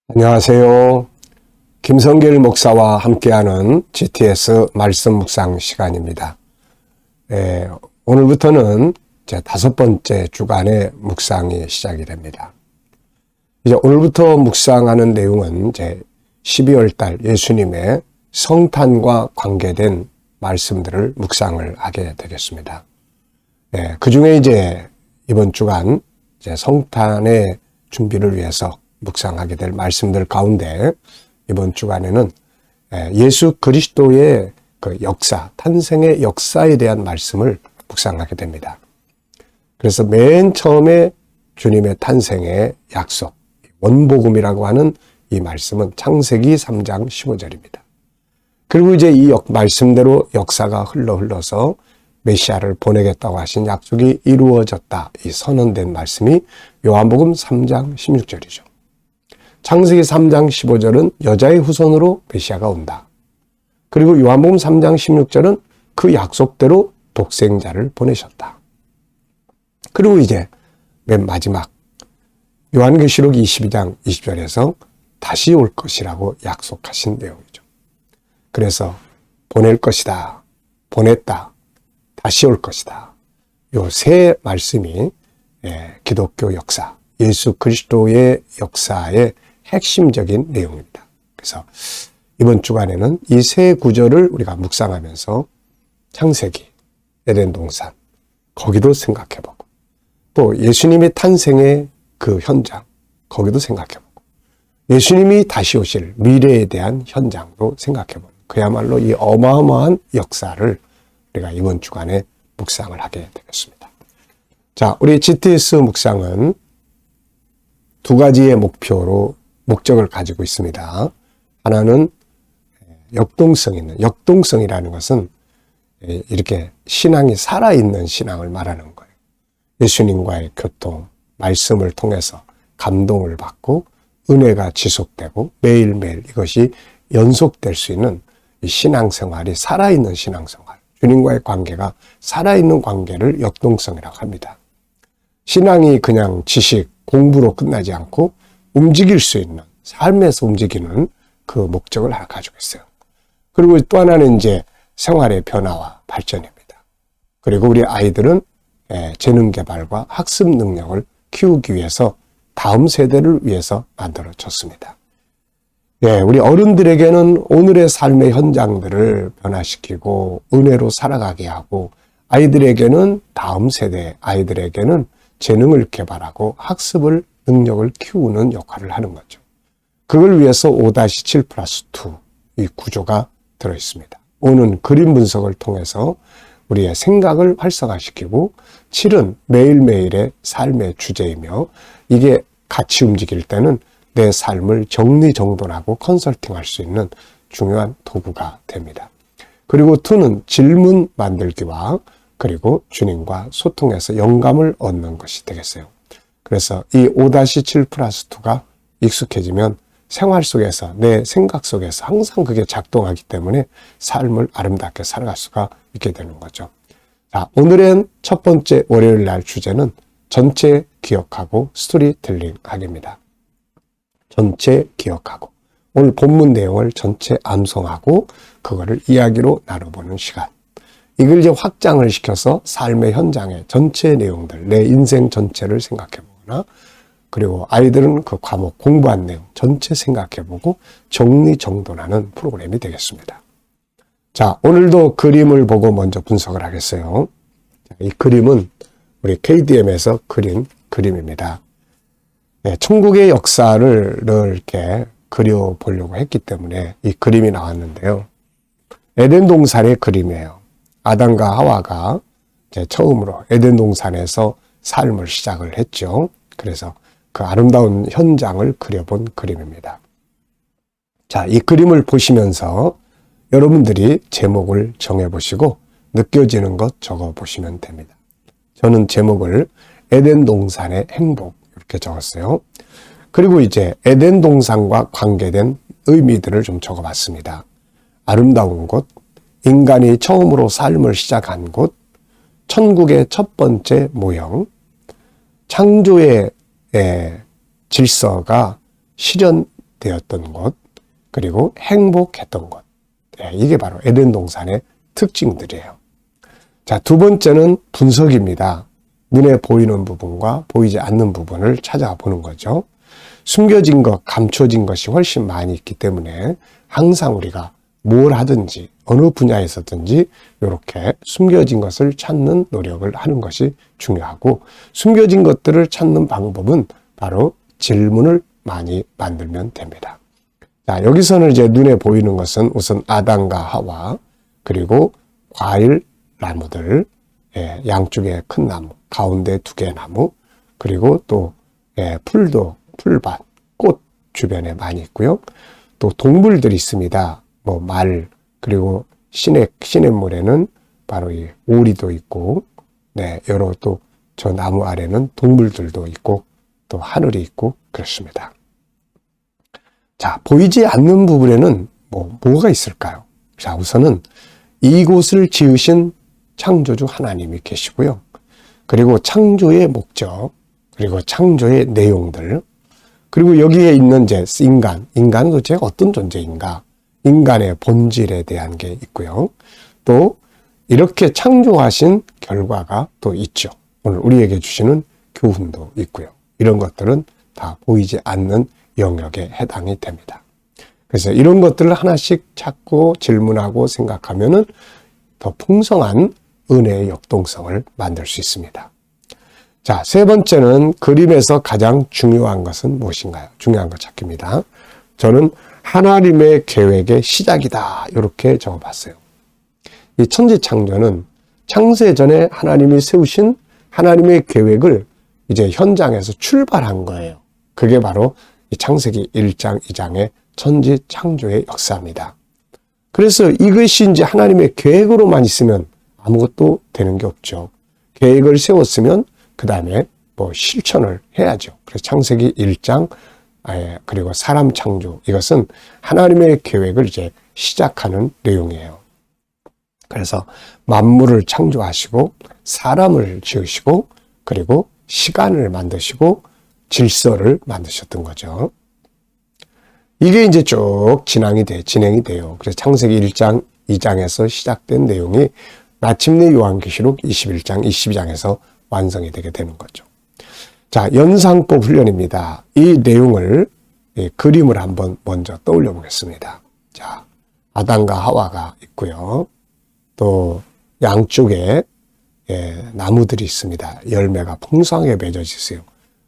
안녕하세요. 김성길 목사와 함께하는 GTS 말씀 묵상 시간입니다. 오늘부터는 제 5번째 주간의 묵상이 시작이 됩니다. 이제 오늘부터 묵상하는 내용은 제 12월 달 예수님의 성탄과 관계된 말씀들을 묵상을 하게 되겠습니다. 그 중에 이제 이번 주간 이제 성탄의 준비를 위해서 묵상하게 될 말씀들 가운데 이번 주간에는 예수 그리스도의 그 역사, 탄생의 역사에 대한 말씀을 묵상하게 됩니다. 그래서 맨 처음에 주님의 탄생의 약속, 원복음이라고 하는 이 말씀은 창세기 3장 15절입니다. 그리고 이제 이 말씀대로 역사가 흘러서 메시아를 보내겠다고 하신 약속이 이루어졌다. 이 선언된 말씀이 요한복음 3장 16절이죠. 창세기 3장 15절은 여자의 후손으로 메시아가 온다. 그리고 요한복음 3장 16절은 그 약속대로 독생자를 보내셨다. 그리고 이제 맨 마지막 요한계시록 22장 20절에서 다시 올 것이라고 약속하신 내용이죠. 그래서 보낼 것이다, 보냈다, 다시 올 것이다. 요 세 말씀이 기독교 역사, 예수 그리스도의 역사의 핵심적인 내용입니다. 그래서 이번 주간에는 이 세 구절을 우리가 묵상하면서 창세기, 에덴 동산, 거기도 생각해보고 또 예수님의 탄생의 그 현장, 거기도 생각해보고 예수님이 다시 오실 미래에 대한 현장도 생각해보는 그야말로 이 어마어마한 역사를 우리가 이번 주간에 묵상을 하게 되겠습니다. 자, 우리 GTS 묵상은 두 가지의 목적을 가지고 있습니다. 하나는 역동성이라는 것은 이렇게 신앙이 살아있는 신앙을 말하는 거예요. 예수님과의 교통, 말씀을 통해서 감동을 받고 은혜가 지속되고 매일매일 이것이 연속될 수 있는 이 신앙생활이 살아있는 신앙생활, 주님과의 관계가 살아있는 관계를 역동성이라고 합니다. 신앙이 그냥 지식, 공부로 끝나지 않고 움직일 수 있는, 삶에서 움직이는 그 목적을 하나 가지고 있어요. 그리고 또 하나는 이제 생활의 변화와 발전입니다. 그리고 우리 아이들은 재능 개발과 학습 능력을 키우기 위해서 다음 세대를 위해서 만들어졌습니다. 우리 어른들에게는 오늘의 삶의 현장들을 변화시키고 은혜로 살아가게 하고 아이들에게는 다음 세대 아이들에게는 재능을 개발하고 학습을 능력을 키우는 역할을 하는 거죠. 그걸 위해서 5-7+2 이 구조가 들어있습니다. 5는 그림 분석을 통해서 우리의 생각을 활성화시키고 7은 매일매일의 삶의 주제이며 이게 같이 움직일 때는 내 삶을 정리정돈하고 컨설팅할 수 있는 중요한 도구가 됩니다. 그리고 2는 질문 만들기와 그리고 주님과 소통해서 영감을 얻는 것이 되겠어요. 그래서 이 5-7+2가 익숙해지면 생활 속에서 내 생각 속에서 항상 그게 작동하기 때문에 삶을 아름답게 살아갈 수가 있게 되는 거죠. 자, 오늘은 첫 번째 월요일 날 주제는 전체 기억하고 스토리텔링 하기입니다. 전체 기억하고 오늘 본문 내용을 전체 암송하고 그거를 이야기로 나눠보는 시간. 이걸 이제 확장을 시켜서 삶의 현장의 전체 내용들, 내 인생 전체를 생각해보거나 그리고 아이들은 그 과목 공부한 내용 전체 생각해보고 정리정돈하는 프로그램이 되겠습니다. 자, 오늘도 그림을 보고 먼저 분석을 하겠어요. 이 그림은 우리 KDM에서 그림입니다. 천국의 역사를 이렇게 그려보려고 했기 때문에 이 그림이 나왔는데요. 에덴 동산의 그림이에요. 아담과 하와가 이제 처음으로 에덴 동산에서 삶을 시작을 했죠. 그래서 그 아름다운 현장을 그려본 그림입니다. 자, 이 그림을 보시면서 여러분들이 제목을 정해보시고 느껴지는 것 적어보시면 됩니다. 저는 제목을 에덴 동산의 행복 이렇게 적었어요. 그리고 이제 에덴 동산과 관계된 의미들을 좀 적어봤습니다. 아름다운 곳, 인간이 처음으로 삶을 시작한 곳, 천국의 첫 번째 모형, 창조의 질서가 실현된 되었던 곳, 그리고 행복했던 곳. 이게 바로 에덴 동산의 특징들이에요. 자, 두 번째는 분석입니다. 눈에 보이는 부분과 보이지 않는 부분을 찾아보는 거죠. 숨겨진 것, 감춰진 것이 훨씬 많이 있기 때문에 항상 우리가 뭘 하든지 어느 분야에서든지 이렇게 숨겨진 것을 찾는 노력을 하는 것이 중요하고, 숨겨진 것들을 찾는 방법은 바로 질문을 많이 만들면 됩니다. 자, 여기서는 이제 눈에 보이는 것은 우선 아담과 하와, 그리고 과일 나무들, 양쪽에 큰 나무, 가운데 2개의 나무, 그리고 또 풀도, 풀밭, 꽃 주변에 많이 있고요. 또 동물들이 있습니다. 뭐 말, 그리고 시냇물에는 바로 이 오리도 있고, 여러 또 저 나무 아래는 동물들도 있고, 또 하늘이 있고 그렇습니다. 자, 보이지 않는 부분에는 뭐가 있을까요? 자, 우선은 이곳을 지으신 창조주 하나님이 계시고요. 그리고 창조의 목적, 그리고 창조의 내용들, 그리고 여기에 있는 이제 인간은 도대체 어떤 존재인가? 인간의 본질에 대한 게 있고요. 또 이렇게 창조하신 결과가 또 있죠. 오늘 우리에게 주시는 교훈도 있고요. 이런 것들은 다 보이지 않는 영역에 해당이 됩니다. 그래서 이런 것들을 하나씩 찾고 질문하고 생각하면은 더 풍성한 은혜의 역동성을 만들 수 있습니다. 자, 세 번째는 그림에서 가장 중요한 것은 무엇인가요? 중요한 것 찾기입니다. 저는 하나님의 계획의 시작이다, 이렇게 적어봤어요. 이 천지창조는 창세 전에 하나님이 세우신 하나님의 계획을 이제 현장에서 출발한 거예요. 그게 바로 이 창세기 1장, 2장의 천지창조의 역사입니다. 그래서 이것이 이제 하나님의 계획으로만 있으면 아무것도 되는 게 없죠. 계획을 세웠으면 그 다음에 실천을 해야죠. 그래서 창세기 1장, 그리고 사람 창조, 이것은 하나님의 계획을 이제 시작하는 내용이에요. 그래서 만물을 창조하시고 사람을 지으시고, 그리고 시간을 만드시고 질서를 만드셨던 거죠. 이게 이제 쭉 진행이 돼요. 그래서 창세기 1장, 2장에서 시작된 내용이 마침내 요한계시록 21장, 22장에서 완성이 되게 되는 거죠. 자, 연상법 훈련입니다. 이 내용을 그림을 한번 먼저 떠올려 보겠습니다. 자, 아담과 하와가 있고요. 또 양쪽에 나무들이 있습니다. 열매가 풍성하게 맺어져 있어요.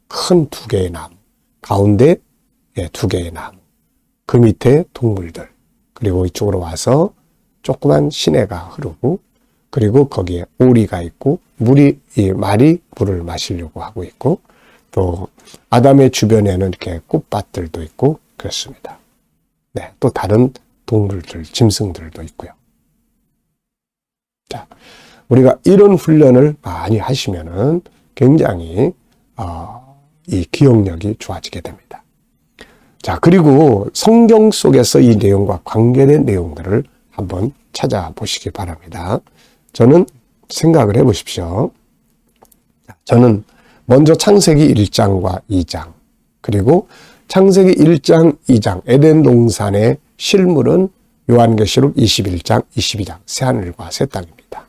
큰 2개의 나무, 가운데 2개의 나무, 그 밑에 동물들, 그리고 이쪽으로 와서 조그만 시내가 흐르고, 그리고 거기에 오리가 있고, 말이 물을 마시려고 하고 있고, 또 아담의 주변에는 이렇게 꽃밭들도 있고 그렇습니다. 또 다른 동물들, 짐승들도 있고요. 자, 우리가 이런 훈련을 많이 하시면은 굉장히 이 기억력이 좋아지게 됩니다. 자, 그리고 성경 속에서 이 내용과 관계된 내용들을 한번 찾아보시기 바랍니다. 저는 생각을 해보십시오. 저는 먼저 창세기 1장과 2장, 그리고 창세기 1장, 2장 에덴 동산의 실물은 요한계시록 21장, 22장 새하늘과 새 땅입니다.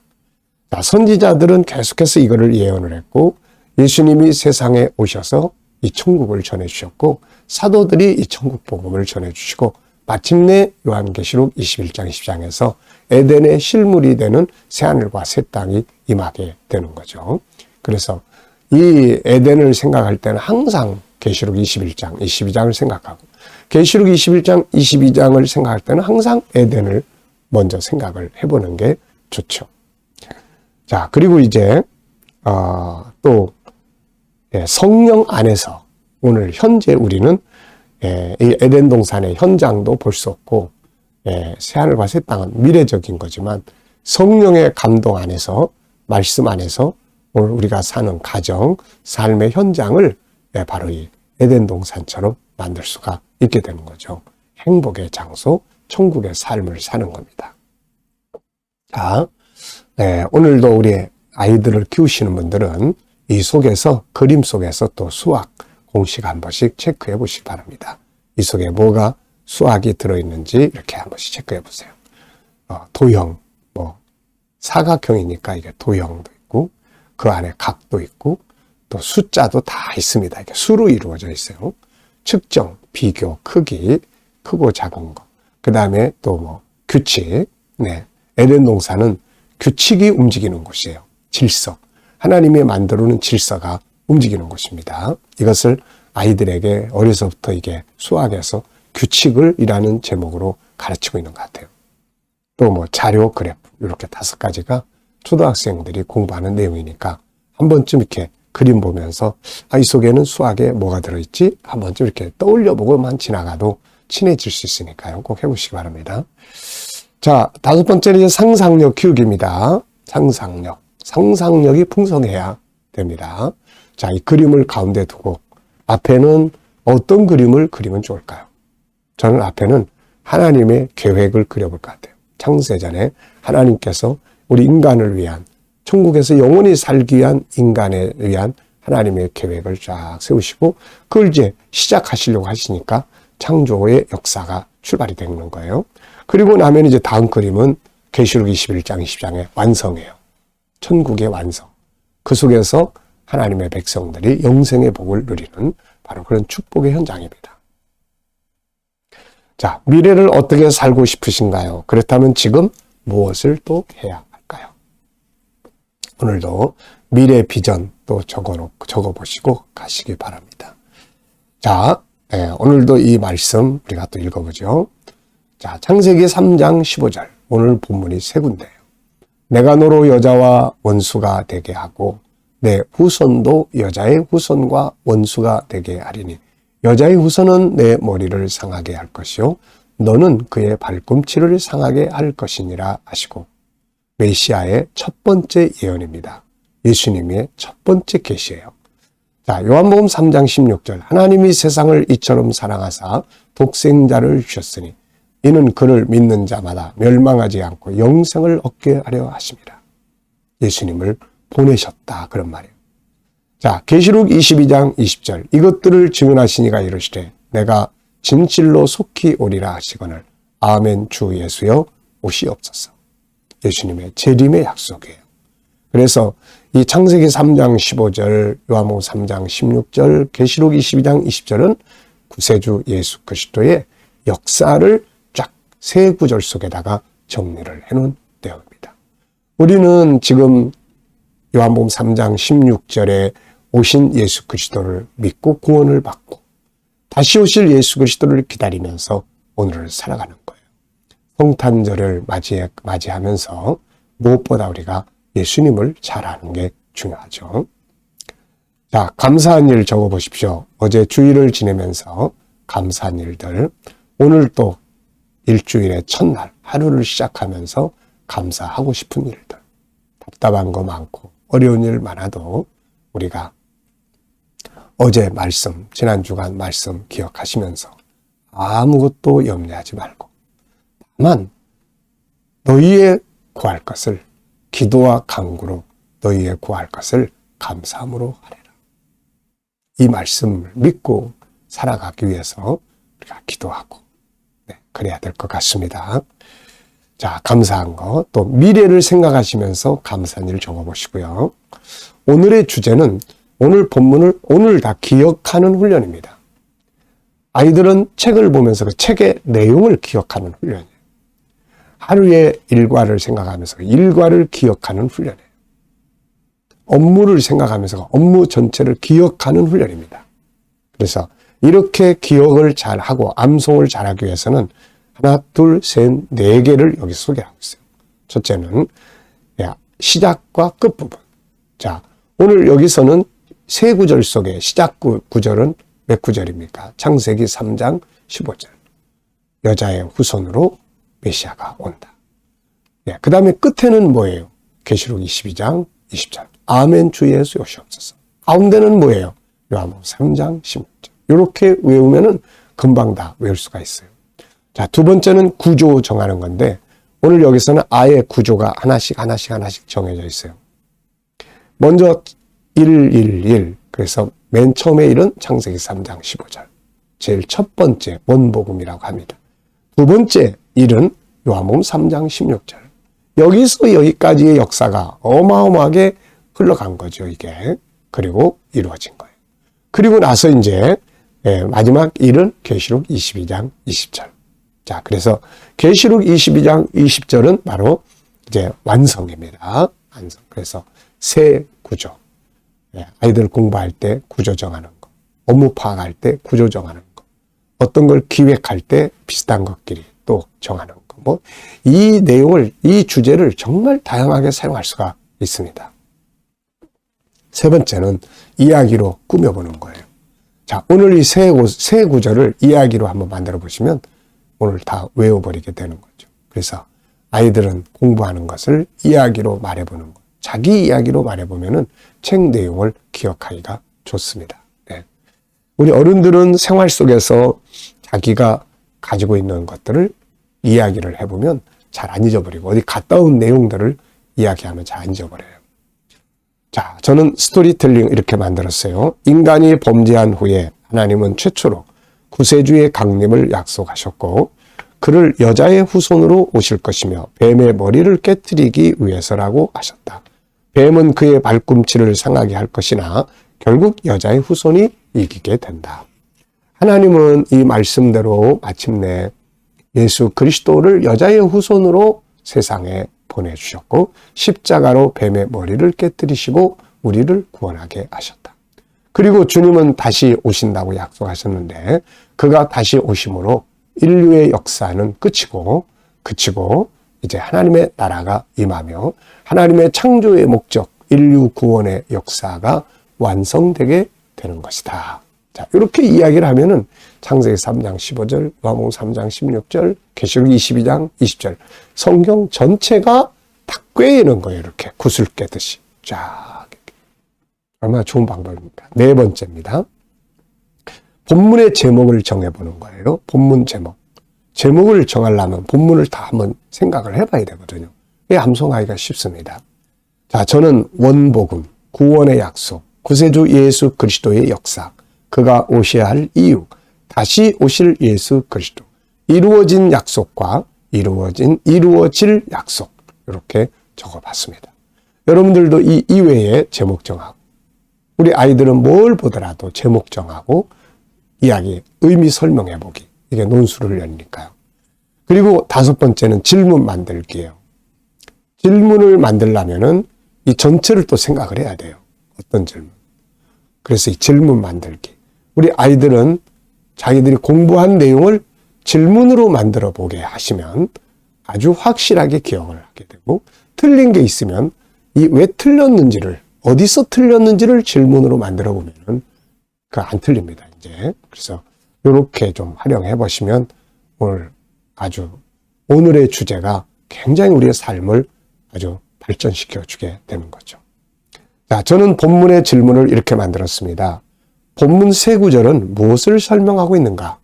자, 선지자들은 계속해서 이거를 예언을 했고, 예수님이 세상에 오셔서 이 천국을 전해주셨고, 사도들이 이 천국 복음을 전해주시고, 마침내 요한계시록 21장, 22장에서 에덴의 실물이 되는 새하늘과 새 땅이 임하게 되는 거죠. 그래서 이 에덴을 생각할 때는 항상 계시록 21장, 22장을 생각하고, 계시록 21장, 22장을 생각할 때는 항상 에덴을 먼저 생각을 해보는 게 좋죠. 자, 그리고 이제 또 성령 안에서 오늘 현재 우리는 이 에덴 동산의 현장도 볼 수 없고, 새하늘과 새 땅은 미래적인 거지만 성령의 감동 안에서, 말씀 안에서 오늘 우리가 사는 가정, 삶의 현장을 바로 이 에덴 동산처럼 만들 수가 있게 되는 거죠. 행복의 장소, 천국의 삶을 사는 겁니다. 자, 오늘도 우리 아이들을 키우시는 분들은 이 속에서, 그림 속에서 또 수학 공식 한 번씩 체크해 보시기 바랍니다. 이 속에 뭐가 수학이 들어있는지 이렇게 한 번씩 체크해 보세요. 도형, 사각형이니까 이게 도형도 있고, 그 안에 각도 있고, 또 숫자도 다 있습니다. 이게 수로 이루어져 있어요. 측정, 비교, 크기, 크고 작은 거. 그 다음에 또 규칙. 네. 에덴 동산은 규칙이 움직이는 곳이에요. 질서. 하나님이 만들어 놓은 질서가 움직이는 곳입니다. 이것을 아이들에게 어려서부터 이게 수학에서 규칙을이라는 제목으로 가르치고 있는 것 같아요. 또 자료, 그래프 이렇게 5가지가 초등학생들이 공부하는 내용이니까 한 번쯤 이렇게 그림 보면서 이 속에는 수학에 뭐가 들어있지? 한 번쯤 이렇게 떠올려보고만 지나가도 친해질 수 있으니까요. 꼭 해보시기 바랍니다. 자, 5번째는 이제 상상력 키우기입니다. 상상력이 풍성해야 됩니다. 자, 이 그림을 가운데 두고 앞에는 어떤 그림을 그리면 좋을까요? 저는 앞에는 하나님의 계획을 그려볼 것 같아요. 창세전에 하나님께서 우리 인간을 위한, 천국에서 영원히 살기 위한 인간에 위한 하나님의 계획을 쫙 세우시고 그걸 이제 시작하시려고 하시니까 창조의 역사가 출발이 되는 거예요. 그리고 나면 이제 다음 그림은 계시록 21장, 20장의 완성이에요. 천국의 완성. 그 속에서 하나님의 백성들이 영생의 복을 누리는 바로 그런 축복의 현장입니다. 자, 미래를 어떻게 살고 싶으신가요? 그렇다면 지금 무엇을 또 해야 할까요? 오늘도 미래 비전 또 적어보시고 가시기 바랍니다. 자, 오늘도 이 말씀 우리가 또 읽어보죠. 자, 창세기 3장 15절. 오늘 본문이 3군데예요. 내가 너로 여자와 원수가 되게 하고 내 후손도 여자의 후손과 원수가 되게 하리니 여자의 후손은 내 머리를 상하게 할 것이요 너는 그의 발꿈치를 상하게 할 것이니라 하시고 메시아의 첫 번째 예언입니다. 예수님의 첫 번째 계시예요. 자, 요한복음 3장 16절. 하나님이 세상을 이처럼 사랑하사 독생자를 주셨으니 이는 그를 믿는 자마다 멸망하지 않고 영생을 얻게 하려 하심이라. 예수님을 보내셨다. 그런 말이에요. 자, 계시록 22장 20절. 이것들을 증언하시니가 이르시되 내가 진실로 속히 오리라 하시거늘 아멘 주 예수여 오시옵소서. 예수님의 재림의 약속이에요. 그래서 이 창세기 3장 15절, 요한복음 3장 16절, 계시록 22장 20절은 구세주 예수 그리스도의 역사를 쫙 세 구절 속에다가 정리를 해놓은 내용입니다. 우리는 지금 요한복음 3장 16절에 오신 예수 그리스도를 믿고 구원을 받고 다시 오실 예수 그리스도를 기다리면서 오늘을 살아가는 거예요. 성탄절을 맞이하면서 무엇보다 우리가 예수님을 잘 아는 게 중요하죠. 자, 감사한 일 적어보십시오. 어제 주일을 지내면서 감사한 일들, 오늘 또 일주일의 첫날, 하루를 시작하면서 감사하고 싶은 일들, 답답한 거 많고 어려운 일 많아도 우리가 어제 말씀, 지난 주간 말씀 기억하시면서 아무것도 염려하지 말고 다만 너희의 구할 것을 기도와 간구로 너희의 구할 것을 감사함으로 하래라. 이 말씀을 믿고 살아가기 위해서 우리가 기도하고 그래야 될 것 같습니다. 자, 감사한 거, 또 미래를 생각하시면서 감사한 일 적어보시고요. 오늘의 주제는 오늘 본문을 오늘 다 기억하는 훈련입니다. 아이들은 책을 보면서 그 책의 내용을 기억하는 훈련이에요. 하루의 일과를 생각하면서 일과를 기억하는 훈련이에요. 업무를 생각하면서 업무 전체를 기억하는 훈련입니다. 그래서 이렇게 기억을 잘하고 암송을 잘하기 위해서는 하나, 둘, 셋, 4개를 여기 소개하고 있어요. 첫째는 시작과 끝부분. 자, 오늘 여기서는 세 구절 속에 시작 구절은 몇 구절입니까? 창세기 3장 15절. 여자의 후손으로 메시아가 온다. 그 다음에 끝에는 뭐예요? 계시록 22장 20절. 아멘 주 예수 오시옵소서. 가운데는 뭐예요? 요한복음 3장 16절. 이렇게 외우면은 금방 다 외울 수가 있어요. 자, 두 번째는 구조 정하는 건데 오늘 여기서는 아예 구조가 하나씩 정해져 있어요. 먼저 111. 그래서 맨 처음에 1은 창세기 3장 15절. 제일 첫 번째 원복음이라고 합니다. 두 번째 일은 요한복음 3장 16절. 여기서 여기까지의 역사가 어마어마하게 흘러간 거죠, 이게. 그리고 이루어진 거예요. 그리고 나서 이제 마지막 일은 계시록 22장 20절. 자, 그래서 계시록 22장 20절은 바로 이제 완성입니다. 완성. 그래서 새 구조. 아이들 공부할 때 구조 정하는 거. 업무 파악할 때 구조 정하는 거. 어떤 걸 기획할 때 비슷한 것끼리 또 정하는 거. 뭐, 이 내용을, 이 주제를 정말 다양하게 사용할 수가 있습니다. 세 번째는 이야기로 꾸며보는 거예요. 자, 오늘 이 세 구절을 이야기로 한번 만들어 보시면 오늘 다 외워버리게 되는 거죠. 그래서 아이들은 공부하는 것을 이야기로 말해보는 거. 자기 이야기로 말해보면은 책 내용을 기억하기가 좋습니다. 네. 우리 어른들은 생활 속에서 자기가 가지고 있는 것들을 이야기를 해보면 잘 안 잊어버리고 어디 갔다 온 내용들을 이야기하면 잘 안 잊어버려요. 자, 저는 스토리텔링 이렇게 만들었어요. 인간이 범죄한 후에 하나님은 최초로 구세주의 강림을 약속하셨고 그를 여자의 후손으로 오실 것이며 뱀의 머리를 깨뜨리기 위해서라고 하셨다. 뱀은 그의 발꿈치를 상하게 할 것이나 결국 여자의 후손이 이기게 된다. 하나님은 이 말씀대로 마침내 예수 그리스도를 여자의 후손으로 세상에 보내주셨고 십자가로 뱀의 머리를 깨뜨리시고 우리를 구원하게 하셨다. 그리고 주님은 다시 오신다고 약속하셨는데 그가 다시 오심으로 인류의 역사는 그치고 이제 하나님의 나라가 임하며 하나님의 창조의 목적, 인류 구원의 역사가 완성되게 되는 것이다. 자, 이렇게 이야기를 하면은 창세기 3장 15절, 요한복음 3장 16절, 계시록 22장 20절 성경 전체가 다 꿰이는 거예요. 이렇게 구슬 깨듯이. 쫙. 얼마나 좋은 방법입니까? 네 번째입니다. 본문의 제목을 정해보는 거예요. 본문 제목. 제목을 정하려면 본문을 다 한번 생각을 해봐야 되거든요. 이게 암송하기가 쉽습니다. 자, 저는 원복음, 구원의 약속, 구세주 예수 그리스도의 역사, 그가 오셔야 할 이유, 다시 오실 예수 그리스도, 이루어진 약속과 이루어질 약속, 이렇게 적어봤습니다. 여러분들도 이 이외에 제목 정하고, 우리 아이들은 뭘 보더라도 제목 정하고, 이야기, 의미 설명해보기. 이게 논술을 열니까요. 그리고 다섯 번째는 질문 만들기예요. 질문을 만들려면은 이 전체를 또 생각을 해야 돼요. 어떤 질문. 그래서 이 질문 만들기. 우리 아이들은 자기들이 공부한 내용을 질문으로 만들어 보게 하시면 아주 확실하게 기억을 하게 되고 틀린 게 있으면 이 왜 틀렸는지를 어디서 틀렸는지를 질문으로 만들어 보면은 그 안 틀립니다. 이제 그래서 이렇게 좀 활용해 보시면 오늘의 주제가 굉장히 우리의 삶을 아주 발전시켜 주게 되는 거죠. 자, 저는 본문의 질문을 이렇게 만들었습니다. 본문 세 구절은 무엇을 설명하고 있는가?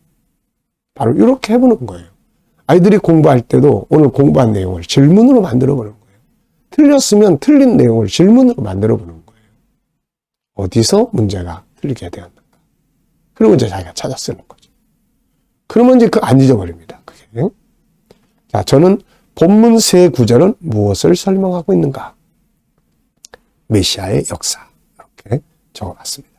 바로 이렇게 해보는 거예요. 아이들이 공부할 때도 오늘 공부한 내용을 질문으로 만들어 보는 거예요. 틀렸으면 틀린 내용을 질문으로 만들어 보는 거예요. 어디서 문제가 틀리게 되었는가? 그리고 이제 자기가 찾아 쓰는 거죠. 그러면 이제 안 잊어버립니다. 그게. 자, 저는 본문 세 구절은 무엇을 설명하고 있는가? 메시아의 역사. 이렇게 적어봤습니다.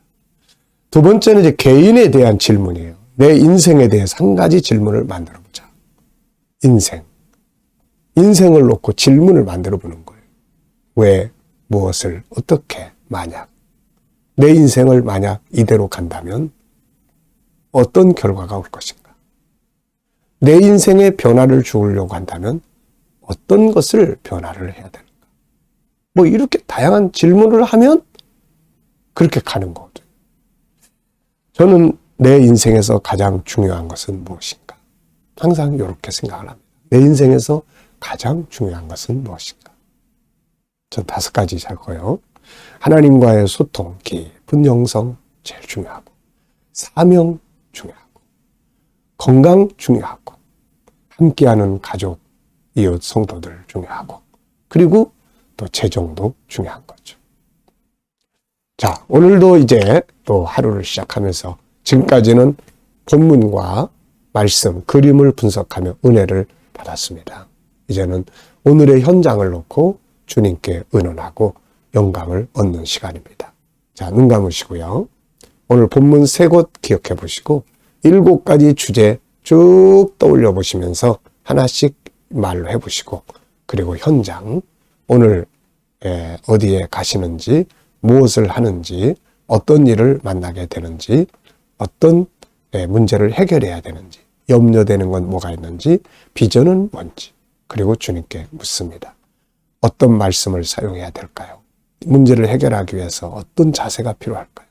두 번째는 이제 개인에 대한 질문이에요. 내 인생에 대해서 한 가지 질문을 만들어 보자. 인생을 놓고 질문을 만들어 보는 거예요. 왜, 무엇을, 어떻게, 만약. 내 인생을 만약 이대로 간다면 어떤 결과가 올 것인가? 내 인생에 변화를 주려고 한다면 어떤 것을 변화를 해야 되는가? 뭐 이렇게 다양한 질문을 하면 그렇게 가는 거거든요. 저는 내 인생에서 가장 중요한 것은 무엇인가? 항상 이렇게 생각을 합니다. 내 인생에서 가장 중요한 것은 무엇인가? 전 5가지 적어요. 하나님과의 소통, 깊은 영성 제일 중요하고, 사명 중요하고, 건강 중요하고, 함께하는 가족, 이웃 성도들 중요하고, 그리고 또 재정도 중요한 거죠. 자, 오늘도 이제 또 하루를 시작하면서 지금까지는 본문과 말씀, 그림을 분석하며 은혜를 받았습니다. 이제는 오늘의 현장을 놓고 주님께 의논하고 영감을 얻는 시간입니다. 자, 눈 감으시고요. 오늘 본문 3곳 기억해 보시고 7가지 주제 쭉 떠올려 보시면서 하나씩 말로 해 보시고, 그리고 현장, 오늘 어디에 가시는지, 무엇을 하는지, 어떤 일을 만나게 되는지, 어떤 문제를 해결해야 되는지, 염려되는 건 뭐가 있는지, 비전은 뭔지, 그리고 주님께 묻습니다. 어떤 말씀을 사용해야 될까요? 문제를 해결하기 위해서 어떤 자세가 필요할까요?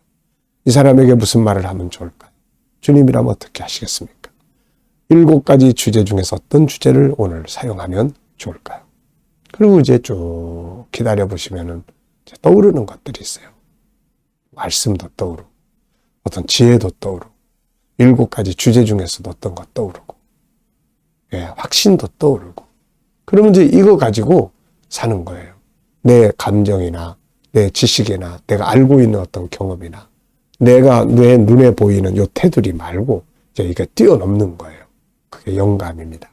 이 사람에게 무슨 말을 하면 좋을까요? 주님이라면 어떻게 하시겠습니까? 7가지 주제 중에서 어떤 주제를 오늘 사용하면 좋을까요? 그리고 이제 쭉 기다려 보시면은 떠오르는 것들이 있어요. 말씀도 떠오르고, 어떤 지혜도 떠오르고, 7가지 주제 중에서도 어떤 것 떠오르고, 확신도 떠오르고. 그러면 이제 이거 가지고 사는 거예요. 내 감정이나 내 지식이나 내가 알고 있는 어떤 경험이나 내가 내 눈에 보이는 요 테두리 말고 이제 이게 뛰어넘는 거예요. 그게 영감입니다.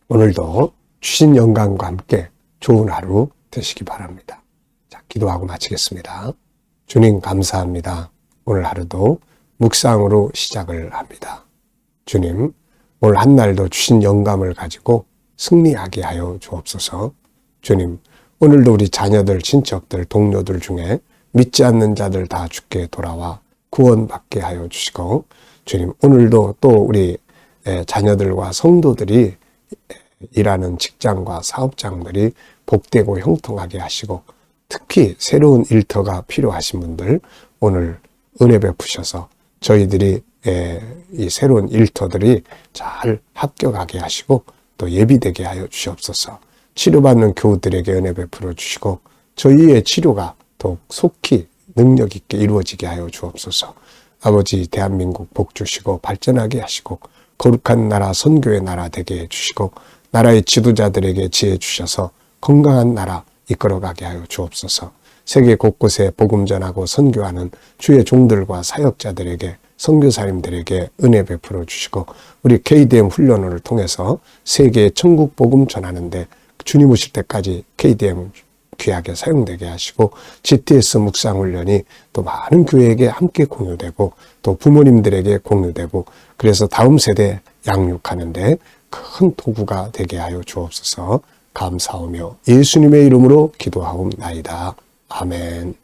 오늘도 주신 영감과 함께 좋은 하루 되시기 바랍니다. 자, 기도하고 마치겠습니다. 주님 감사합니다. 오늘 하루도 묵상으로 시작을 합니다. 주님, 오늘 한 날도 주신 영감을 가지고 승리하게 하여 주옵소서. 주님, 오늘도 우리 자녀들, 친척들, 동료들 중에 믿지 않는 자들 다 주께 돌아와 구원받게 하여 주시고, 주님, 오늘도 또 우리 자녀들과 성도들이 일하는 직장과 사업장들이 복되고 형통하게 하시고, 특히 새로운 일터가 필요하신 분들 오늘 은혜 베푸셔서 저희들이 이 새로운 일터들이 잘 합격하게 하시고 또 예비되게 하여 주시옵소서. 치료받는 교우들에게 은혜 베풀어 주시고 저희의 치료가 더욱 속히 능력 있게 이루어지게 하여 주옵소서. 아버지, 대한민국 복 주시고 발전하게 하시고 거룩한 나라, 선교의 나라 되게 해주시고 나라의 지도자들에게 지혜 주셔서 건강한 나라 이끌어가게 하여 주옵소서. 세계 곳곳에 복음 전하고 선교하는 주의 종들과 사역자들에게, 선교사님들에게 은혜 베풀어 주시고 우리 KDM 훈련을 통해서 세계에 천국 복음 전하는데 주님 오실 때까지 KDM 귀하게 사용되게 하시고 GTS 묵상훈련이 또 많은 교회에게 함께 공유되고 또 부모님들에게 공유되고 그래서 다음 세대 양육하는데 큰 도구가 되게 하여 주옵소서. 감사하며 예수님의 이름으로 기도하옵나이다. 아멘.